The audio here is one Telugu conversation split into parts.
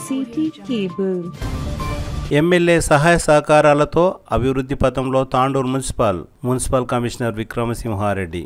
City cable. ఎమ్మెల్యే సహాయ సహకారాలతో అభివృద్ధి పథంలో Tandur municipal commissioner Vikramasimha Reddy.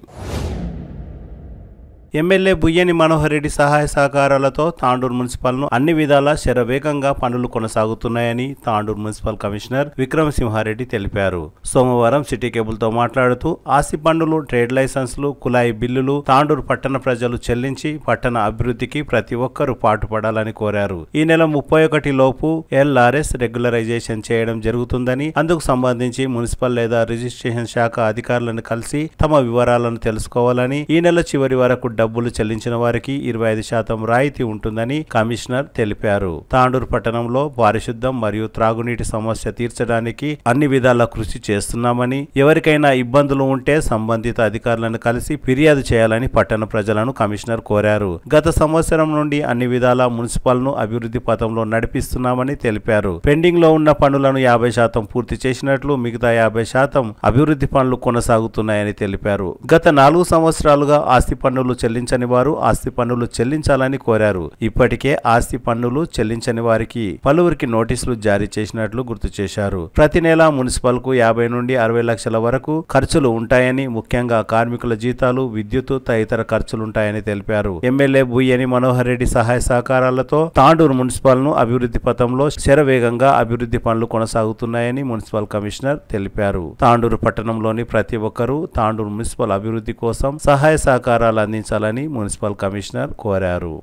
MLA Buyyani Manohar Reddy సహాయ సహకారాలతో తాండూరు మున్సిపల్ను అన్ని విధాలా శరవేగంగా పనులు కొనసాగుతున్నాయని తాండూరు మున్సిపల్ కమిషనర్ విక్రమసింహారెడ్డి తెలిపారు. సోమవారం సిటీ కేబుల్తో మాట్లాడుతూ ఆస్తి పన్నులు, ట్రేడ్ లైసెన్సులు, కులాయి బిల్లులు తాండూరు పట్టణ ప్రజలు చెల్లించి పట్టణ అభివృద్ధికి ప్రతి ఒక్కరూ పాటుపడాలని కోరారు. ఈ నెల 31 లోపు LRS రెగ్యులరైజేషన్ చేయడం జరుగుతుందని, అందుకు సంబంధించి మున్సిపల్ లేదా రిజిస్ట్రేషన్ శాఖ అధికారులను కలిసి తమ వివరాలను తెలుసుకోవాలని, ఈ నెల చివరి వరకు డబ్బులు చెల్లించిన వారికి 25% రాయితీ ఉంటుందని కమిషనర్ తెలిపారు. తాండూరు పట్టణంలో పారిశుద్ధ్యం మరియు త్రాగునీటి సమస్య తీర్చడానికి అన్ని విధాలా కృషి చేస్తున్నామని, ఎవరికైనా ఇబ్బందులు ఉంటే సంబంధిత అధికారులను కలిసి ఫిర్యాదు చేయాలని పట్టణ ప్రజలను కమిషనర్ కోరారు. గత సంవత్సరం నుండి అన్ని విధాలా మున్సిపల్ను అభివృద్ధి పథంలో నడిపిస్తున్నామని తెలిపారు. పెండింగ్ లో ఉన్న పనులను 50% పూర్తి చేసినట్లు, మిగతా 50% అభివృద్ధి పనులు కొనసాగుతున్నాయని తెలిపారు. గత 4 సంవత్సరాలుగా ఆస్తి పన్నులు చెల్లించని వారు ఆస్తి పన్నులు చెల్లించాలని కోరారు. ఇప్పటికే ఆస్తి పన్నులు చెల్లించని వారికి పలువురికి నోటీసులు జారీ చేసినట్లు గుర్తు చేశారు. ప్రతి నెల మున్సిపల్ కు 50 నుండి 60 లక్షల వరకు ఖర్చులు ఉంటాయని, ముఖ్యంగా కార్మికుల జీతాలు, విద్యుత్ తదితర ఖర్చులుంటాయని తెలిపారు. ఎమ్మెల్యే బుయ్యని మనోహర్ రెడ్డి సహాయ సహకారాలతో తాండూరు మున్సిపల్ ను అభివృద్ధి పథంలో శరవేగంగా అభివృద్ధి పనులు కొనసాగుతున్నాయని మున్సిపల్ కమిషనర్ తెలిపారు. తాండూరు పట్టణంలోని ప్రతి ఒక్కరూ తాండూరు మున్సిపల్ అభివృద్ధి కోసం సహాయ సహకారాలు అందించాలని మున్సిపల్ కమిషనర్ కోరారు.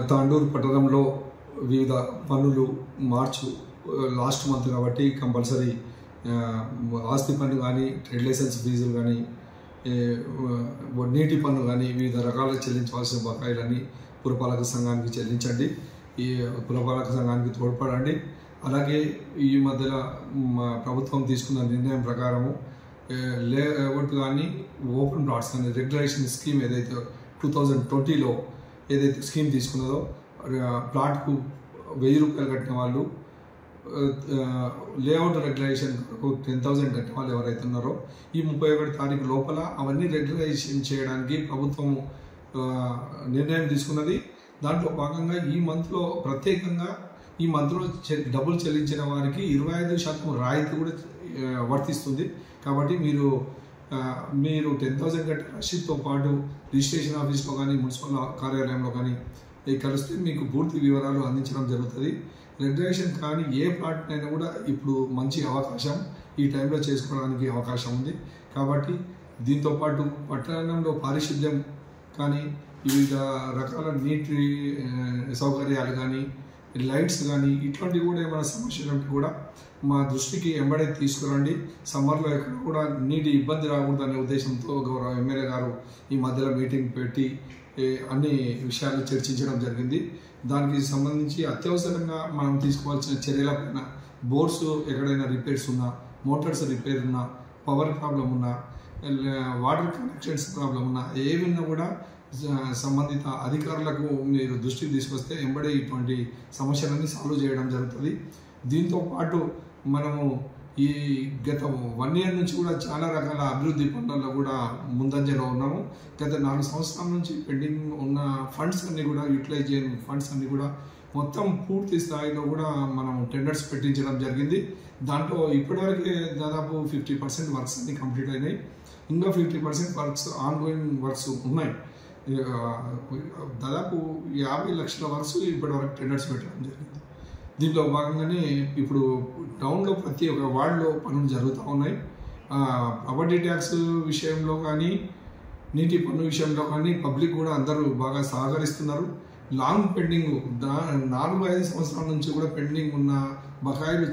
తాండూరు పట్టణంలో వివిధ పన్నులు మార్చు లాస్ట్ మంత్ కాబట్టి కంపల్సరీ ఆస్తి పన్ను కానీ, ట్రేడ్ లైసెన్స్ ఫీజులు కానీ, నీటి పన్ను కానీ వివిధ రకాల చెల్లించవలసిన బకాయిలన్నీ పురపాలక సంఘానికి చెల్లించండి. ఈ పురపాలక సంఘానికి తోడ్పడండి. అలాగే ఈ మధ్యలో ప్రభుత్వం తీసుకున్న నిర్ణయం ప్రకారము లేఅవుట్ కానీ, ఓపెన్ ప్లాట్స్ కానీ రెగ్యులేషన్ స్కీమ్ ఏదైతే 2020లో ఏదైతే స్కీమ్ తీసుకున్నదో, ప్లాట్కు 1000 రూపాయలు కట్టిన వాళ్ళు లేఅవుట్ రెగ్యులేషన్ 10,000 కట్టిన వాళ్ళు ఎవరైతే ఉన్నారో ఈ 31 తారీఖు లోపల అవన్నీ రెగ్యులరైజేషన్ చేయడానికి ప్రభుత్వం నిర్ణయం తీసుకున్నది. దాంట్లో భాగంగా ఈ మంత్లో ప్రత్యేకంగా ఈ మంత్లో డబ్బులు చెల్లించిన వారికి 25% రాయితీ కూడా వర్తిస్తుంది. కాబట్టి మీరు 10,000 కట్టే రసీదుతో పాటు రిజిస్ట్రేషన్ ఆఫీస్లో కానీ, మున్సిపల్ కార్యాలయంలో కానీ కలిస్తే మీకు పూర్తి వివరాలు అందించడం జరుగుతుంది. రెగ్యులేషన్ కానీ ఏ ప్లాట్ అయినా కూడా ఇప్పుడు మంచి అవకాశం ఈ టైంలో చేసుకోవడానికి అవకాశం ఉంది. కాబట్టి దీంతోపాటు పట్టణంలో పారిశుద్ధ్యం కానీ, వివిధ రకాల నీటి సౌకర్యాలు కానీ, లైట్స్ కానీ ఇట్లాంటివి కూడా ఏమైనా సమస్యలు ఉంటే కూడా మా దృష్టికి ఎంబడే తీసుకురండి. సమ్మర్లో ఎక్కడ కూడా నీటి ఇబ్బంది రాకూడదనే ఉద్దేశంతో గౌరవ ఎమ్మెల్యే గారు ఈ మధ్యలో మీటింగ్ పెట్టి అన్ని విషయాలు చర్చించడం జరిగింది. దానికి సంబంధించి అత్యవసరంగా మనం తీసుకోవాల్సిన చర్యలపైన బోర్డ్స్ ఎక్కడైనా రిపేర్స్ ఉన్నా, మోటార్స్ రిపేర్ ఉన్నా, పవర్ ప్రాబ్లం ఉన్నా, వాటర్ కనెక్షన్స్ ప్రాబ్లం ఉన్నా, ఏవిన్నా కూడా సంబంధిత అధికారులకు మీరు దృష్టికి తీసుకొస్తే ఎంబడే ఇటువంటి సమస్యలన్నీ సాల్వ్ చేయడం జరుగుతుంది. దీంతో పాటు మనము ఈ గత 1 year నుంచి కూడా చాలా రకాల అభివృద్ధి పనులలో కూడా ముందంజలో ఉన్నాము. గత 4 సంవత్సరాల నుంచి పెండింగ్ ఉన్న ఫండ్స్ అన్ని కూడా యూటిలైజ్ చేయని ఫండ్స్ అన్ని కూడా మొత్తం పూర్తి స్థాయిలో కూడా మనం టెండర్స్ పెట్టించడం జరిగింది. దాంట్లో ఇప్పటివరకే దాదాపు 50% వర్క్స్ అన్ని కంప్లీట్ అయినాయి. ఇంకా 50% వర్క్స్ ఆన్గోయింగ్ వర్క్స్ ఉన్నాయి. దాదాపు 50 లక్షల వర్క్స్ ఇప్పటివరకు టెండర్స్ పెట్టడం జరిగింది. దీంట్లో భాగంగానే ఇప్పుడు టౌన్లో ప్రతి ఒక్క వార్డులో పనులు జరుగుతూ ఉన్నాయి. ప్రాపర్టీ ట్యాక్స్ విషయంలో కానీ, నీటి పన్ను విషయంలో కానీ పబ్లిక్ కూడా అందరూ బాగా సహకరిస్తున్నారు. లాంగ్ పెండింగ్ 4-5 సంవత్సరాల నుంచి కూడా పెండింగ్ ఉన్న బకాయిలు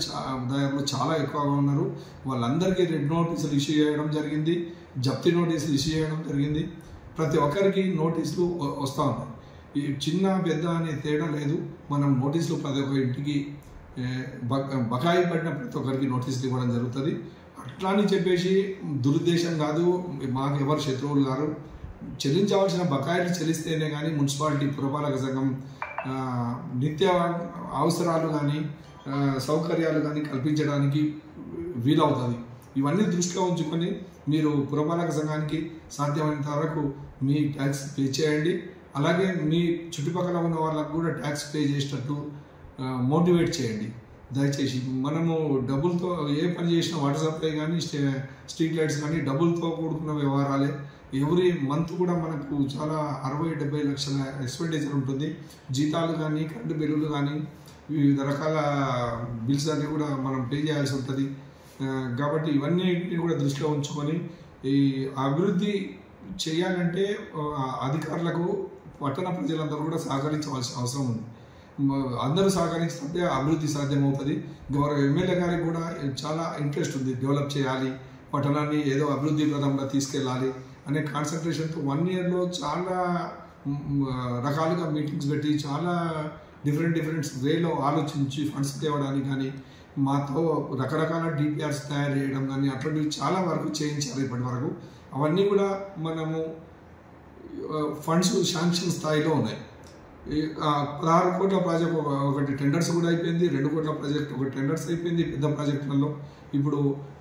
దాదాపు చాలా ఎక్కువగా ఉన్నారు. వాళ్ళందరికీ రెడ్ నోటీసులు ఇష్యూ చేయడం జరిగింది, జప్తి నోటీసులు ఇష్యూ చేయడం జరిగింది. ప్రతి ఒక్కరికి నోటీసులు వస్తూ ఉన్నాయి. ఈ చిన్న పెద్ద అనే తేడా లేదు. మనం నోటీసులు ప్రతి ఒక్క ఇంటికి బకాయి పడిన ప్రతి ఒక్కరికి నోటీసులు ఇవ్వడం జరుగుతుంది. అట్లా అని చెప్పేసి దురుద్దేశం కాదు, మాకు ఎవరు శత్రువులు గారు. చెల్లించవలసిన బకాయిలు చెల్లిస్తేనే కానీ మున్సిపాలిటీ పురపాలక సంఘం నిత్య అవసరాలు కానీ, సౌకర్యాలు కానీ కల్పించడానికి వీలవుతుంది. ఇవన్నీ దృష్టిలో ఉంచుకొని మీరు పురపాలక సంఘానికి సాధ్యమైనంత వరకు మీ ట్యాక్స్ పే చేయండి. అలాగే మీ చుట్టుపక్కల ఉన్న వాళ్ళకు కూడా ట్యాక్స్ పే చేసేటట్టు మోటివేట్ చేయండి దయచేసి. మనము డబ్బులతో ఏ పని చేసినా వాటర్ సప్లై కానీ స్ట్రీట్ లైట్స్ కానీ డబ్బులతో కూడుకున్న వ్యవహారాలే. ఎవ్రీ మంత్ కూడా మనకు చాలా 60-70 లక్షల ఎక్స్పెండిచర్ ఉంటుంది. జీతాలు కానీ కరెంటు బిల్లులు కానీ వివిధ రకాల బిల్స్ అన్నీ కూడా మనం పే చేయాల్సి ఉంటుంది. కాబట్టి ఇవన్నీ కూడా దృష్టిలో ఉంచుకొని ఈ అభివృద్ధి చేయాలంటే అధికారులకు పట్టణ ప్రజలందరూ కూడా సహకరించవలసిన అవసరం ఉంది. అందరూ సహకరించినప్పుడే అభివృద్ధి సాధ్యమవుతుంది. గౌరవ ఎమ్మెల్యే గారికి కూడా చాలా ఇంట్రెస్ట్ ఉంది, డెవలప్ చేయాలి, పట్టణాన్ని ఏదో అభివృద్ధి పదంలో తీసుకెళ్ళాలి అనే కాన్సన్ట్రేషన్తో 1 ఇయర్లో చాలా రకాలుగా మీటింగ్స్ పెట్టి చాలా డిఫరెంట్ వేలో ఆలోచించి ఫండ్స్ తేవడానికి కానీ మాతో రకరకాల డిపిఆర్స్ తయారు చేయడం కానీ అటువంటివి చాలా వరకు చేయించారు ఇప్పటి వరకు. అవన్నీ కూడా మనము ఫండ్స్ శాంక్షన్ స్థాయిలో ఉన్నాయి. 16 కోట్ల ప్రాజెక్ట్ ఒకటి టెండర్స్ కూడా అయిపోయింది, 2 కోట్ల ప్రాజెక్ట్ ఒకటి టెండర్స్ అయిపోయింది పెద్ద ప్రాజెక్టులలో. ఇప్పుడు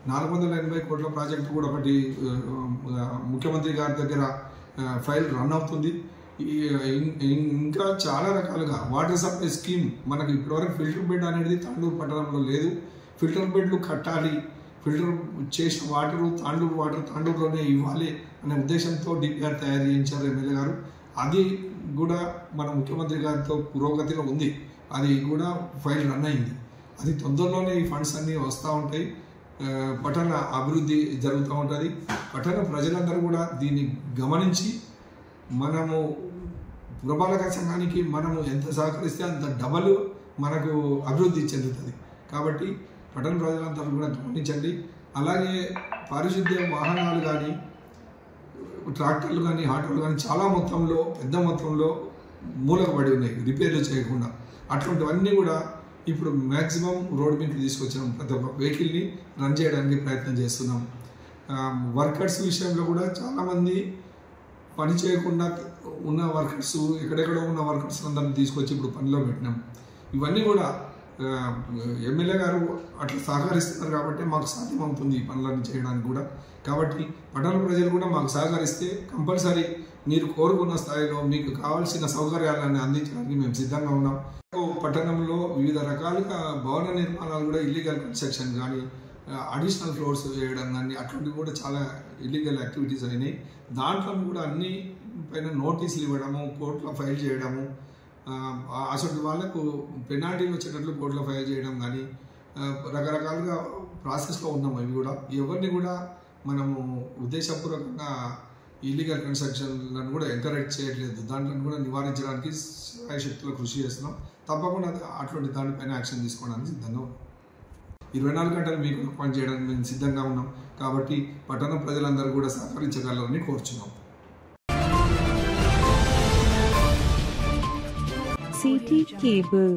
480 కోట్ల ప్రాజెక్టు కూడా ఒకటి ముఖ్యమంత్రి గారి దగ్గర ఫైల్ రన్ అవుతుంది. ఇంకా చాలా రకాలుగా వాటర్ సప్లై స్కీమ్ మనకు ఇప్పటివరకు ఫిల్టర్ బెడ్ అనేది తాండూరు పట్టణంలో లేదు. ఫిల్టర్ బెడ్లు కట్టాలి, ఫిల్టర్ చేసిన తాండూరు వాటర్ తాండూరులోనే ఇవ్వాలి అనే ఉద్దేశంతో డిపిఆర్ తయారు చేయించారు ఎమ్మెల్యే గారు. అది కూడా మన ముఖ్యమంత్రి గారితో పురోగతిలో ఉంది. అది కూడా ఫైల్ రన్ అయింది. అది తొందరలోనే ఈ ఫండ్స్ అన్నీ వస్తూ ఉంటాయి. పట్టణ అభివృద్ధి జరుగుతూ ఉంటుంది. పట్టణ ప్రజలందరూ కూడా దీన్ని గమనించి మనము పురపాలక సంఘానికి మనము ఎంత సహకరిస్తే అంత డబల్ మనకు అభివృద్ధి చెందుతుంది. కాబట్టి పట్టణ ప్రజలందరూ కూడా గమనించండి. అలాగే పారిశుద్ధ్య వాహనాలు కానీ ట్రాక్టర్లు కానీ ఆటోలు కానీ చాలా మొత్తంలో పెద్ద మొత్తంలో మూలకబడి ఉన్నాయి రిపేర్లు చేయకుండా. అటువంటివన్నీ కూడా ఇప్పుడు మ్యాక్సిమం రోడ్డు మీదకి తీసుకొచ్చినాం. ప్రతి ఒక్క వెహికల్ని రన్ చేయడానికి ప్రయత్నం చేస్తున్నాం. వర్కర్స్ విషయంలో కూడా చాలామంది పని చేయకుండా ఉన్న వర్కర్స్ ఎక్కడెక్కడో ఉన్న వర్కర్స్ అందరినీ తీసుకొచ్చి ఇప్పుడు పనిలో పెట్టినాం. ఇవన్నీ కూడా ఎమ్మెల్యే గారు అట్లా సహకరిస్తున్నారు కాబట్టి మాకు సాధ్యమవుతుంది ఈ పనులన్నీ చేయడానికి కూడా. కాబట్టి పట్టణ ప్రజలు కూడా మాకు సహకరిస్తే కంపల్సరీ మీరు కోరుకున్న స్థాయిలో మీకు కావాల్సిన సౌకర్యాలను అందించడానికి మేము సిద్ధంగా ఉన్నాం. పట్టణంలో వివిధ రకాలుగా భవన నిర్మాణాలు కూడా ఇల్లీగల్ కన్స్ట్రక్షన్ కానీ అడిషనల్ ఫ్లోర్స్ వేయడం కానీ అటువంటివి కూడా చాలా ఇల్లీగల్ యాక్టివిటీస్ అయినాయి. దాంట్లో కూడా అన్ని పైన నోటీసులు ఇవ్వడము, కోర్టులో ఫైల్ చేయడము, అసలు వాళ్ళకు పెనాల్టీలు వచ్చేటట్లు కోర్టులో ఫైల్ చేయడం కానీ రకరకాలుగా ప్రాసెస్లో ఉన్నాము. ఇవి కూడా ఎవరిని కూడా మనము ఉద్దేశపూర్వకంగా ఇల్లీగల్ కన్స్ట్రక్షన్లను కూడా ఎంకరేజ్ చేయట్లేదు. దాంట్లో కూడా నివారించడానికి శక్తులు కృషి చేస్తున్నాం. తప్పకుండా అటువంటి దానిపైన యాక్షన్ తీసుకోవడానికి సిద్ధంగా ఉన్నాం. 24 గంటలు మీకు పని చేయడానికి మేము సిద్ధంగా ఉన్నాం. కాబట్టి పట్టణ ప్రజలందరూ కూడా సహకరించగలరని కోరుచున్నాం. City Cable